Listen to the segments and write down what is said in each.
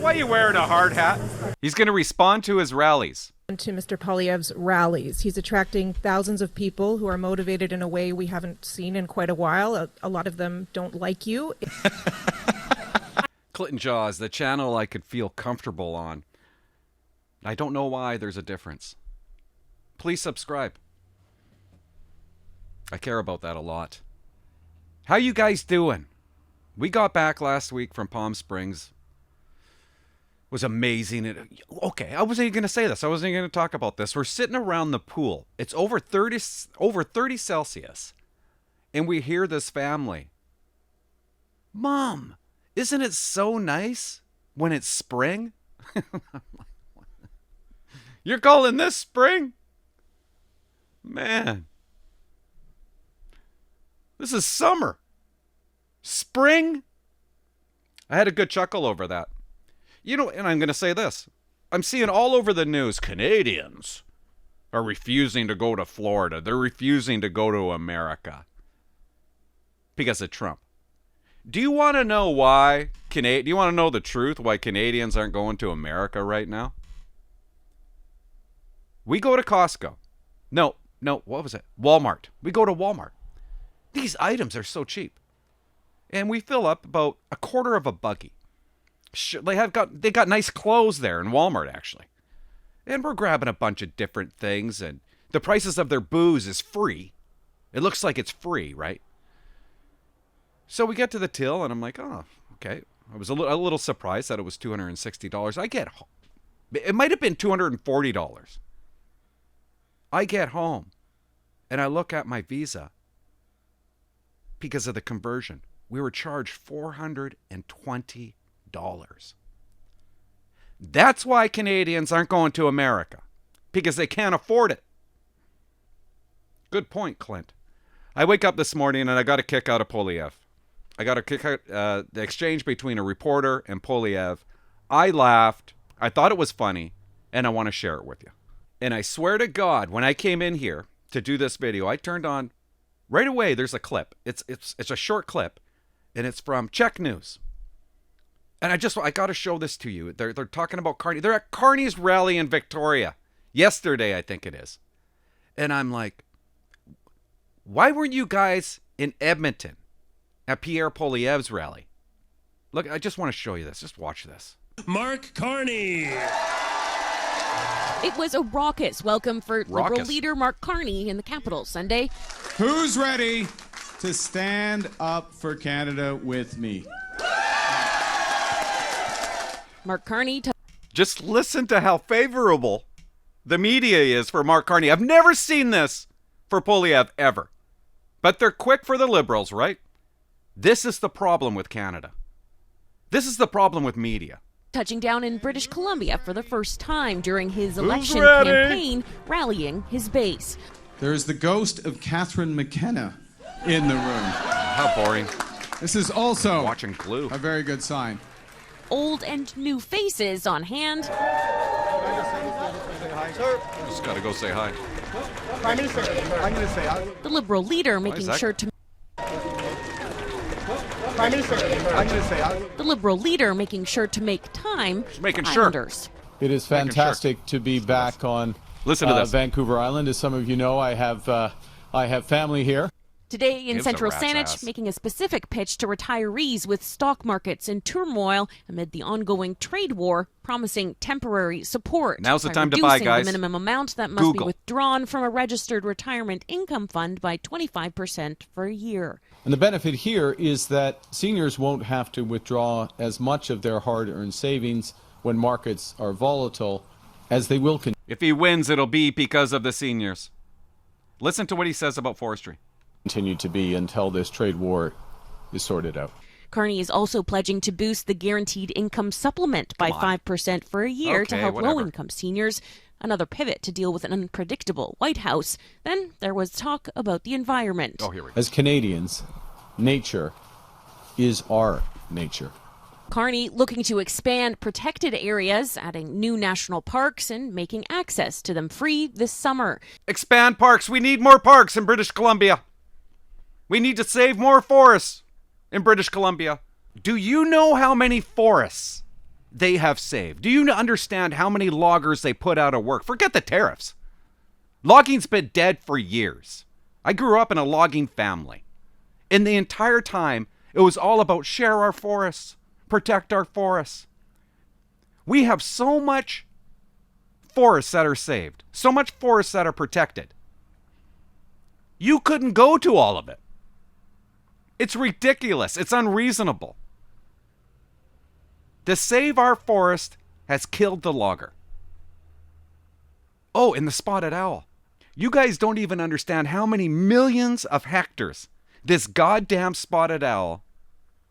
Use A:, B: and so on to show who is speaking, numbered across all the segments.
A: Why are you wearing a hard hat? He's going to respond to his rallies.
B: To Mr. Poilievre's rallies. He's attracting thousands of people who are motivated in a way we haven't seen in quite a while. A lot of them don't like you.
A: Clinton Jaws, the channel I could feel comfortable on. I don't know why there's a difference. Please subscribe. I care about that a lot. How you guys doing? We got back last week from Palm Springs. It was amazing. Okay, I wasn't even going to say this. I wasn't even going to talk about this. We're sitting around the pool. It's over 30 Celsius. And we hear this family. Mom, isn't it so nice when it's spring? You're calling this spring? Man. This is summer. Spring? I had a good chuckle over that. You know, and I'm going to say this. I'm seeing all over the news, Canadians are refusing to go to Florida. They're refusing to go to America because of Trump. Do you want to know why? Do you want to know the truth why Canadians aren't going to America right now? We go to Costco. No, what was it? Walmart. We go to Walmart. These items are so cheap. And we fill up about a quarter of a buggy. They got nice clothes there in Walmart, actually. And we're grabbing a bunch of different things, and the prices of their booze is free. It looks like it's free, right? So we get to the till, and I'm like, oh, okay. I was a little surprised that it was $260. I get home. It might have been $240. I get home, and I look at my Visa because of the conversion. We were charged $420. That's why Canadians aren't going to America, because they can't afford it. Good point, Clint. I wake up this morning and I got a kick out of Poilievre. I got a kick out the exchange between a reporter and Poilievre. I laughed. I thought it was funny, and I want to share it with you. And I swear to God, when I came in here to do this video, I turned on right away. There's a clip. It's a short clip, and it's from Czech News. And I got to show this to you. They're talking about Carney. They're at Carney's rally in Victoria yesterday, I think it is. And I'm like, why weren't you guys in Edmonton at Pierre Poilievre's rally? Look, I just want to show you this. Just watch this.
C: Mark Carney.
D: It was a raucous welcome for Liberal leader Mark Carney in the capital Sunday.
E: Who's ready to stand up for Canada with me?
D: Mark Carney.
A: Just listen to how favorable the media is for Mark Carney. I've never seen this for Poilievre ever. But they're quick for the Liberals, right? This is the problem with Canada. This is the problem with media.
D: Touching down in British Columbia for the first time during his election campaign, rallying his base.
E: There is the ghost of Catherine McKenna in the room.
A: How boring.
E: This is also
A: watching Glue.
E: A very good sign.
D: Old and new faces on hand.
A: Just gotta go say hi.
F: Prime Minister, I'm going to say hi.
D: The Liberal leader making sure to...
F: Prime Minister, I'm going to say hi.
D: The Liberal leader making sure to make time for Islanders.
G: It is fantastic to be back on Vancouver Island. As some of you know, I have family here.
D: Today in Central Saanich, making a specific pitch to retirees with stock markets in turmoil amid the ongoing trade war, promising temporary support.
A: Now's the time to buy, guys.
D: The minimum amount that must be withdrawn from a registered retirement income fund by 25% for a year.
G: And the benefit here is that seniors won't have to withdraw as much of their hard-earned savings when markets are volatile as they will continue.
A: If he wins, it'll be because of the seniors. Listen to what he says about forestry.
G: Continue to be until this trade war is sorted out.
D: Carney is also pledging to boost the guaranteed income supplement by 5% for a year to help low-income seniors. Another pivot to deal with an unpredictable White House. Then there was talk about the environment.
A: Oh, here we go.
G: As Canadians, nature is our nature.
D: Carney looking to expand protected areas, adding new national parks and making access to them free this summer.
A: Expand parks. We need more parks in British Columbia. We need to save more forests in British Columbia. Do you know how many forests they have saved? Do you understand how many loggers they put out of work? Forget the tariffs. Logging's been dead for years. I grew up in a logging family. And the entire time, it was all about share our forests, protect our forests. We have so much forests that are saved, so much forests that are protected. You couldn't go to all of it. It's ridiculous. It's unreasonable. To save our forest has killed the logger. Oh, and the spotted owl. You guys don't even understand how many millions of hectares this goddamn spotted owl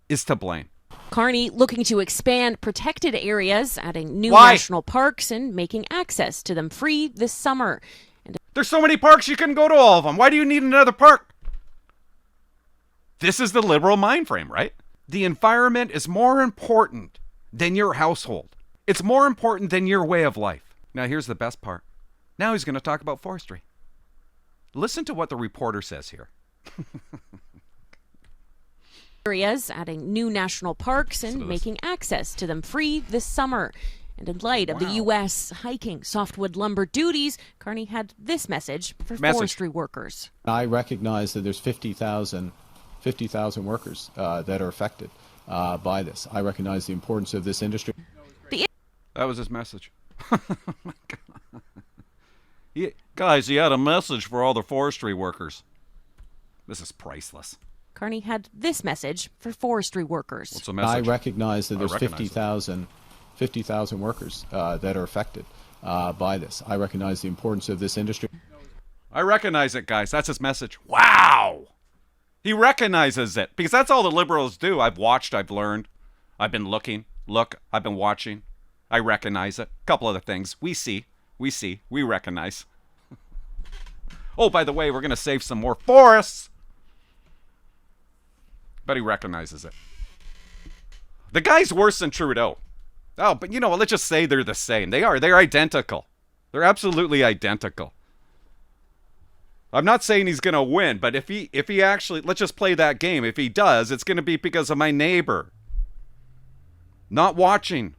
A: is to blame.
D: Carney looking to expand protected areas, adding new
A: Why?
D: national parks and making access to them free this summer.
A: There's so many parks you can go to all of them. Why do you need another park? This is the liberal mind frame, right? The environment is more important than your household. It's more important than your way of life. Now here's the best part. Now he's going to talk about forestry. Listen to what the reporter says here.
D: Areas, adding new national parks and making access to them free this summer. And in light of the U.S. hiking softwood lumber duties, Carney had this message for forestry workers.
G: I recognize that there's 50,000 workers that are affected by this. I recognize the importance of this industry.
A: That was his message. Oh my God. Guys, he had a message for all the forestry workers. This is priceless.
D: Carney had this message for forestry workers.
A: What's the message?
G: I recognize that there's 50,000 workers that are affected by this. I recognize the importance of this industry.
A: I recognize it, guys. That's his message. Wow! He recognizes it because that's all the liberals do. I've watched, I've learned, I've been looking. Look, I've been watching. I recognize it. A couple other things. We recognize. Oh, by the way, we're going to save some more forests. But he recognizes it. The guy's worse than Trudeau. Oh, but you know what? Let's just say they're the same. They are. They're identical. They're absolutely identical. I'm not saying he's going to win, but if he actually, let's just play that game. If he does, it's going to be because of my neighbor. Not watching.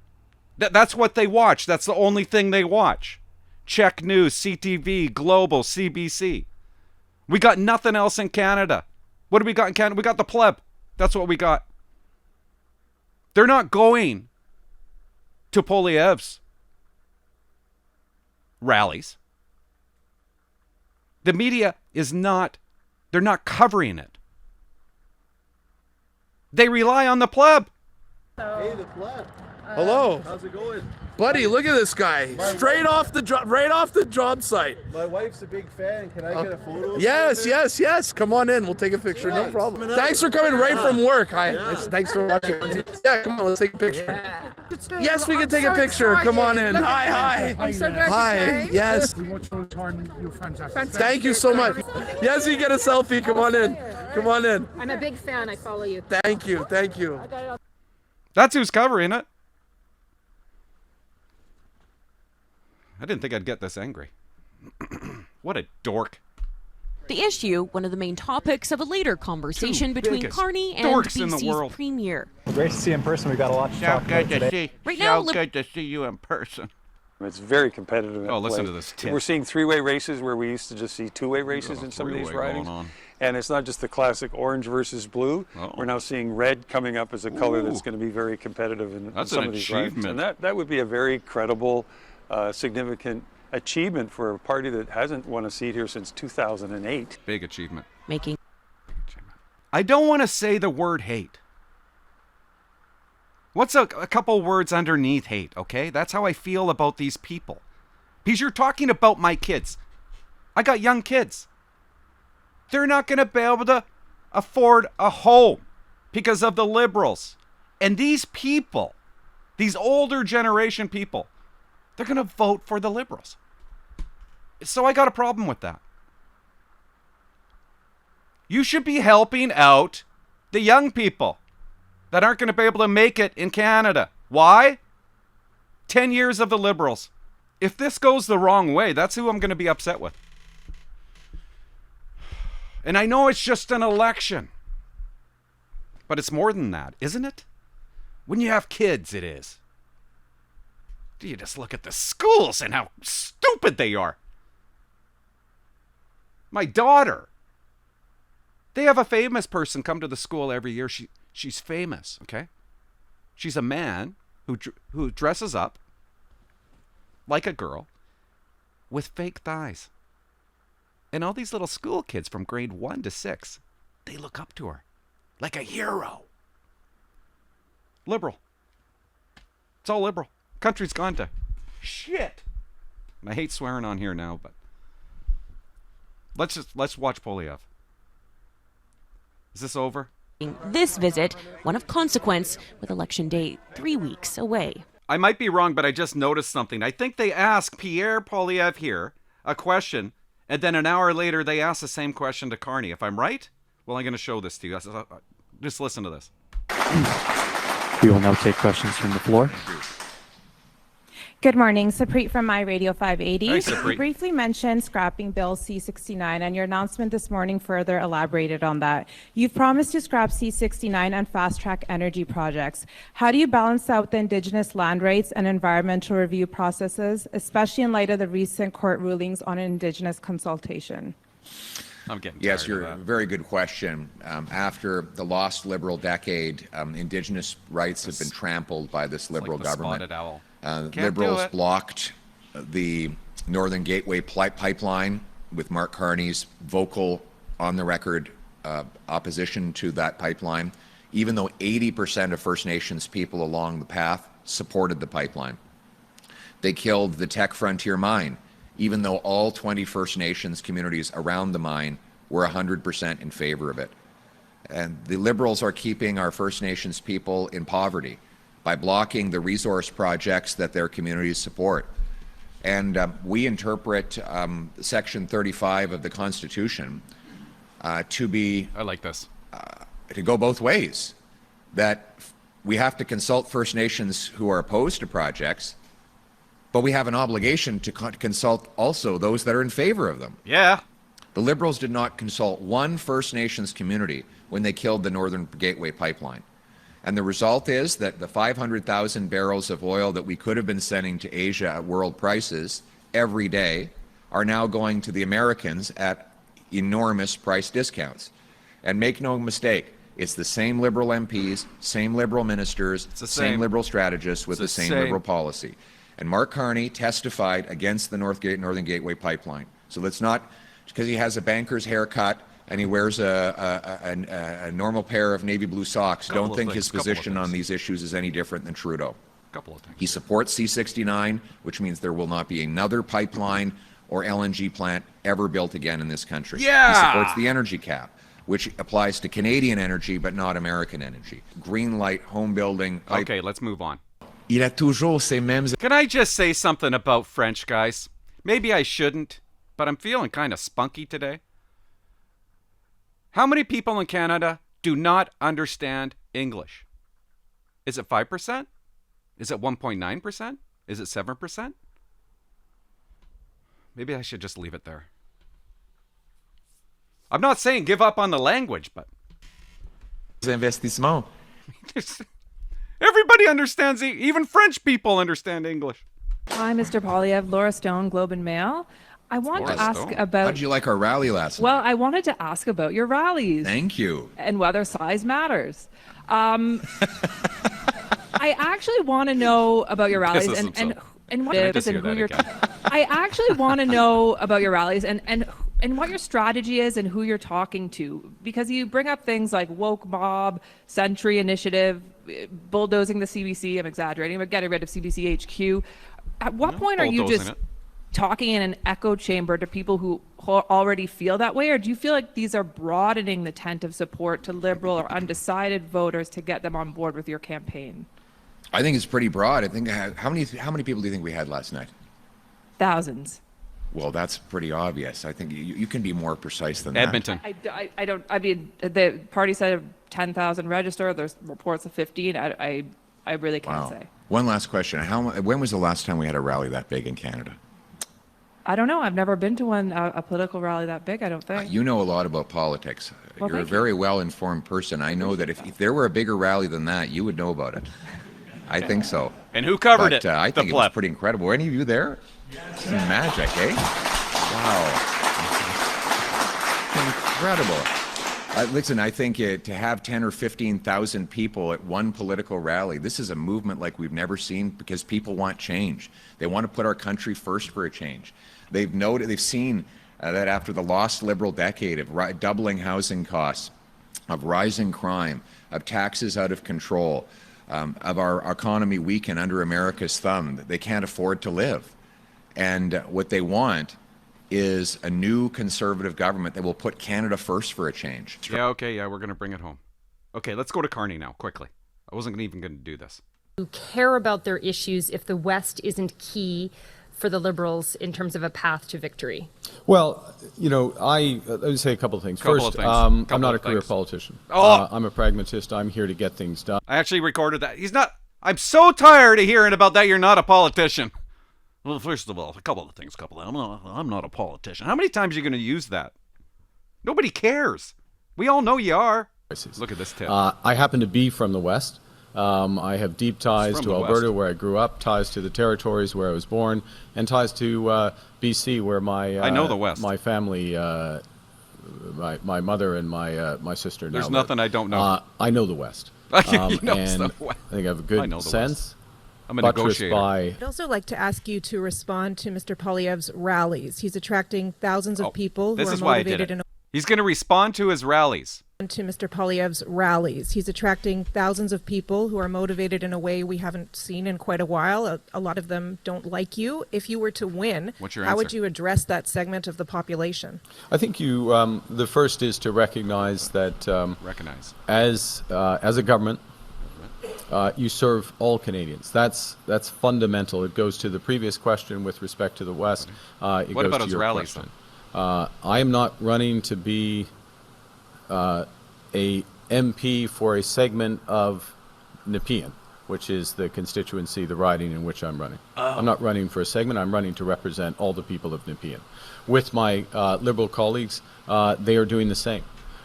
A: That's what they watch. That's the only thing they watch. Check News, CTV, Global, CBC. We got nothing else in Canada. What do we got in Canada? We got the pleb. That's what we got. They're not going to Poilievre's rallies. The media is not, they're not covering it. They rely on the pleb.
F: Hey, the pleb.
H: Hello.
F: How's it going?
H: Buddy, look at this guy. Straight off the job, right off the job site.
F: My wife's a big fan. Can I get a photo?
H: Yes. Come on in. We'll take a picture. No problem. Thanks for coming right from work. Thanks for watching. Yeah, come on. Let's take a picture. Yes, we can take a picture. Come on in. Hi.
I: I'm so glad
H: Hi. Yes.
I: You're fantastic.
H: Thank you so much. Yes, you get a selfie. Come on in. Come on in.
I: I'm a big fan. I follow you.
H: Thank you.
A: That's who's covering it. I didn't think I'd get this angry. What a dork.
D: The issue, one of the main topics of a later conversation between Carney and BC's premier.
J: Great to see you in person. We've got a lot to talk about today.
D: Right now,
A: good to see you in person.
K: It's very competitive.
A: Oh, listen to this tip.
K: We're seeing three-way races where we used to just see two-way races in some of these ridings. And it's not just the classic orange versus blue. We're now seeing red coming up as a color that's going to be very competitive in some of these ridings. And that would be a very credible, significant achievement for a party that hasn't won a seat here since 2008.
A: Big achievement. I don't want to say the word hate. What's a couple words underneath hate, okay? That's how I feel about these people. Because you're talking about my kids. I got young kids. They're not going to be able to afford a home because of the liberals. And these people, these older generation people, they're going to vote for the liberals. So I got a problem with that. You should be helping out the young people that aren't going to be able to make it in Canada. Why? 10 years of the liberals. If this goes the wrong way, that's who I'm going to be upset with. And I know it's just an election. But it's more than that, isn't it? When you have kids, it is. You just look at the schools and how stupid they are. My daughter. They have a famous person come to the school every year. She's famous, okay? She's a man who dresses up like a girl with fake thighs. And all these little school kids from grade 1 to 6, they look up to her like a hero. Liberal. It's all liberal. Country's gone to shit. And I hate swearing on here now, but let's watch Poilievre. Is this over?
D: This visit, one of consequence, with Election Day 3 weeks away.
A: I might be wrong, but I just noticed something. I think they asked Pierre Poilievre here a question, and then an hour later they asked the same question to Carney. If I'm right, well, I'm going to show this to you. Just listen to this.
J: We will now take questions from the floor.
L: Good morning. Saprit from My Radio 580.
A: Hi, Saprit.
L: You briefly mentioned scrapping Bill C-69, and your announcement this morning further elaborated on that. You've promised to scrap C-69 and fast-track energy projects. How do you balance out the Indigenous land rights and environmental review processes, especially in light of the recent court rulings on Indigenous consultation?
A: I'm getting
M: Yes,
A: tired
M: you're
A: of that.
M: a very good question. After the lost Liberal decade, Indigenous rights have been trampled by this Liberal
A: like the
M: government.
A: spotted owl.
M: Liberals blocked the Northern Gateway pipeline with Mark Carney's vocal, on-the-record opposition to that pipeline, even though 80% of First Nations people along the path supported the pipeline. They killed the Tech Frontier mine, even though all 20 First Nations communities around the mine were 100% in favor of it. And the Liberals are keeping our First Nations people in poverty by blocking the resource projects that their communities support. And we interpret Section 35 of the Constitution to be...
A: I like this.
M: To go both ways. That we have to consult First Nations who are opposed to projects, but we have an obligation to consult also those that are in favor of them.
A: Yeah.
M: The Liberals did not consult one First Nations community when they killed the Northern Gateway pipeline. And the result is that the 500,000 barrels of oil that we could have been sending to Asia at world prices every day are now going to the Americans at enormous price discounts. And make no mistake, it's the same Liberal MPs, same Liberal ministers, same Liberal strategists with the same Liberal policy. And Mark Carney testified against the Northern Gateway pipeline. So let's not, because he has a banker's haircut and he wears a normal pair of navy blue socks, don't think his position on these issues is any different than Trudeau.
A: Couple of things.
M: He supports C-69, which means there will not be another pipeline or LNG plant ever built again in this country.
A: Yeah!
M: He supports the energy cap, which applies to Canadian energy but not American energy. Green light, home building.
A: Okay, let's move on.
M: Il a toujours ces mêmes...
A: Can I just say something about French, guys? Maybe I shouldn't, but I'm feeling kind of spunky today. How many people in Canada do not understand English? Is it 5%? Is it 1.9%? Is it 7%? Maybe I should just leave it there. I'm not saying give up on the language, but...
M: Investissement.
A: Everybody understands, even French people understand English.
N: Hi, Mr. Poilievre, Laura Stone, Globe and Mail. I want to ask about...
M: How did you like our rally last night?
N: Well, I wanted to ask about your rallies.
M: Thank you.
N: And whether size matters. I actually want to know about your rallies and what it is and who you're... I actually want to know about your rallies and what your strategy is and who you're talking to, because you bring up things like woke mob, Century Initiative, bulldozing the CBC. I'm exaggerating, but getting rid of CBC HQ. At what point are you just talking in an echo chamber to people who already feel that way, or do you feel like these are broadening the tent of support to Liberal or undecided voters to get them on board with your campaign?
M: I think it's pretty broad. I think how many people do you think we had last night?
N: Thousands.
M: Well, that's pretty obvious. I think you can be more precise than
A: Edmonton.
M: that.
N: I don't. I mean, the party said 10,000 registered. There's reports of 15. I really can't say.
M: One last question. When was the last time we had a rally that big in Canada?
N: I don't know. I've never been to a political rally that big, I don't think.
M: You know a lot about politics.
N: Well,
M: You're a very well-informed person. I know that if there were a bigger rally than that, you would know about it. I think so.
A: And who covered it?
M: I think it was pretty incredible. Were any of you there? Some magic, eh? Wow. Incredible. Listen, I think to have 10 or 15,000 people at one political rally, this is a movement like we've never seen because people want change. They want to put our country first for a change. They've seen that after the lost Liberal decade of doubling housing costs, of rising crime, of taxes out of control, of our economy weak and under America's thumb, they can't afford to live. And what they want is a new Conservative government that will put Canada first for a change.
A: Yeah, okay, yeah, we're going to bring it home. Okay, let's go to Carney now, quickly. I wasn't even going to do this.
O: Who care about their issues if the West isn't key for the Liberals in terms of a path to victory?
G: Well, you know, I would say a couple of things. First, I'm not a career politician. I'm a pragmatist. I'm here to get things done.
A: I actually recorded that. I'm so tired of hearing about that you're not a politician. Well, first of all, a couple of things. I'm not a politician. How many times are you going to use that? Nobody cares. We all know you are. Look at this tip.
G: I happen to be from the West. I have deep ties to Alberta, where I grew up, ties to the Territories, where I was born, and ties to BC, where I know the West. My family, my mother and my sister.
A: There's nothing I don't know.
G: I know the West.
A: And
G: I think I have a good sense.
A: I'm a negotiator.
B: I'd also like to ask you to respond to Mr. Poilievre's rallies. He's attracting thousands of people who are motivated
A: He's going to respond to his rallies.
B: To Mr. Poilievre's rallies. He's attracting thousands of people who are motivated in a way we haven't seen in quite a while. A lot of them don't like you. If you were to win, how would you address that segment of the population?
G: I think the first is to recognize that as a government, you serve all Canadians. That's fundamental. It goes to the previous question with respect to the West.
A: What about his rallies then?
G: I am not running to be a MP for a segment of Nepean, which is the constituency, the riding in which I'm running. I'm not running for a segment. I'm running to represent all the people of Nepean. With my Liberal colleagues, they are doing the same.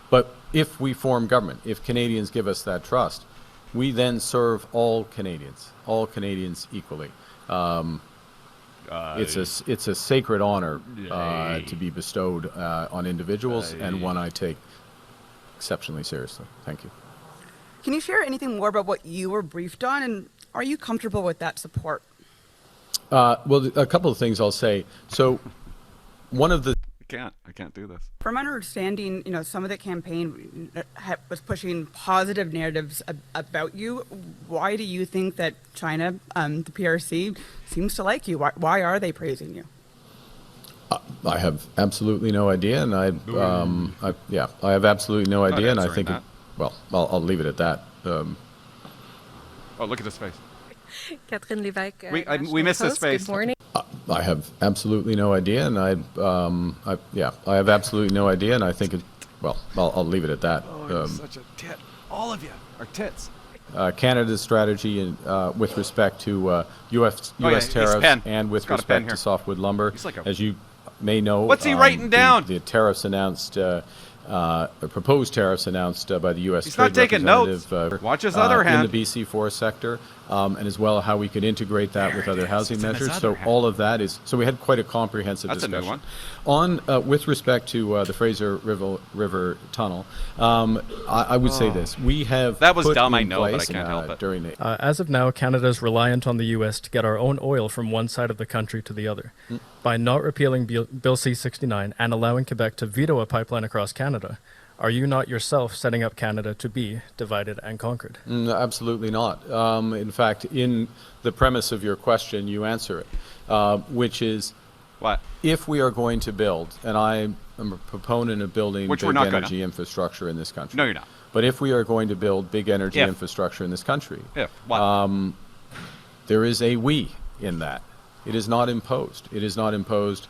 G: But if we form government, if Canadians give us that trust, we then serve all Canadians equally. It's a sacred honor to be bestowed on individuals, and one I take exceptionally seriously. Thank you.
P: Can you share anything more about what you were briefed on, and are you comfortable with that support?
G: Well, a couple of things I'll say. So, one of the
A: I can't do this.
P: From my understanding, some of the campaign was pushing positive narratives about you. Why do you think that China, the PRC, seems to like you? Why are they praising you?
G: I have absolutely no idea, and I have absolutely no idea, and I think, I'll leave it at that.
A: Oh, look at his face.
B: Catherine Lévesque.
A: We missed his face.
B: Good morning.
G: I have absolutely no idea, and I have absolutely no idea, and I think I'll leave it at that.
A: You're such a tit. All of you are tits.
G: Canada's strategy with respect to U.S. tariffs and with respect to softwood lumber, as you may know,
A: what's he writing down?
G: The tariffs announced, proposed tariffs announced by the U.S.
A: He's
G: Trade
A: not taking notes.
G: Representative,
A: Watch his other hand.
G: In the BC forest sector, and as well how we could integrate that with other housing measures. So all of that is. So we had quite a comprehensive discussion.
A: That's a new one.
G: On with respect to the Fraser River Tunnel, I would say this: we have
A: that was
G: put
A: dumb.
G: in
A: I know,
G: place,
A: but I can't help it.
J: As of now, Canada is reliant on the U.S. to get our own oil from one side of the country to the other. By not repealing Bill C-69 and allowing Quebec to veto a pipeline across Canada, are you not yourself setting up Canada to be divided and conquered?
G: Absolutely not. In fact, in the premise of your question, you answer it, which is,
A: what?
G: If we are going to build, and I am a proponent of building big energy infrastructure in this country.
A: No, you're not.
G: But if we are going to build big energy infrastructure in this country, there is a we in that. It is not imposed. It is not imposed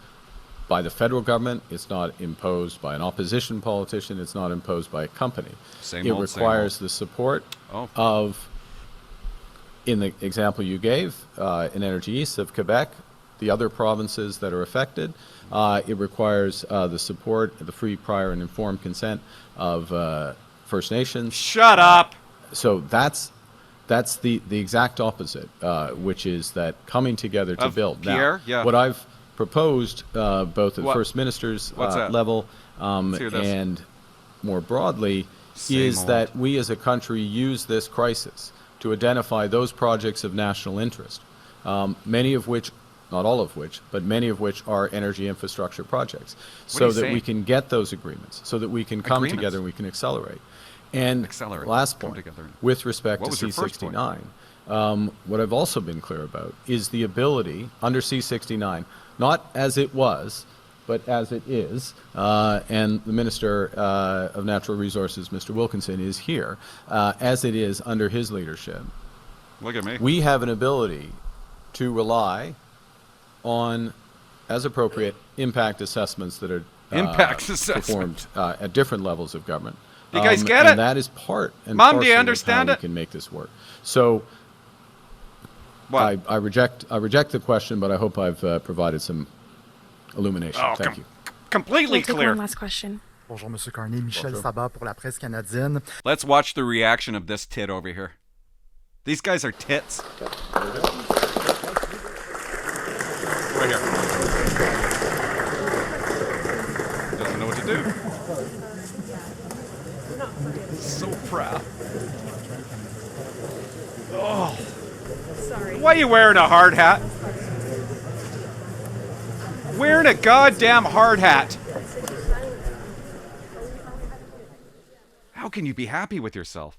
G: by the federal government. It's not imposed by an opposition politician. It's not imposed by a company. It requires the support of, in the example you gave, in Energy East of Quebec, the other provinces that are affected. It requires the support, the free, prior, and informed consent of First Nations.
A: Shut up!
G: So that's That's the exact opposite, which is that coming together to build.
A: Pierre?
G: Now, what I've proposed, both at First Minister's level and more broadly, is that we as a country use this crisis to identify those projects of national interest, many of which, not all of which, but many of which are energy infrastructure projects, so that we can get those agreements, so that we can come together and we can accelerate. And last point, with respect to C-69, what I've also been clear about is the ability under C-69, not as it was, but as it is, and the Minister of Natural Resources, Mr. Wilkinson, is here, as it is under his leadership.
A: Look at me.
G: We have an ability to rely on, as appropriate, impact assessments that are performed at different levels of government.
A: You guys get it?
G: And that is part and
A: Mom,
G: parcel
A: do you understand
G: of how we can make this work. So I reject the question, but I hope I've provided some illumination. Thank you.
A: Completely clear.
Q: One last question. Bonjour, Monsieur Carney. Michel Sabat pour la presse canadienne.
A: Let's watch the reaction of this tit over here. These guys are tits. Right here. Doesn't know what to do. So proud. Oh. Sorry. Why are you wearing a hard hat? Wearing a goddamn hard hat. How can you be happy with yourself?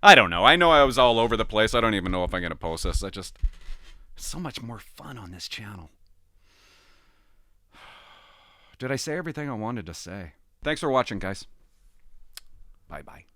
A: I don't know. I know I was all over the place. I don't even know if I'm going to post this. It's so much more fun on this channel. Did I say everything I wanted to say? Thanks for watching, guys. Bye-bye.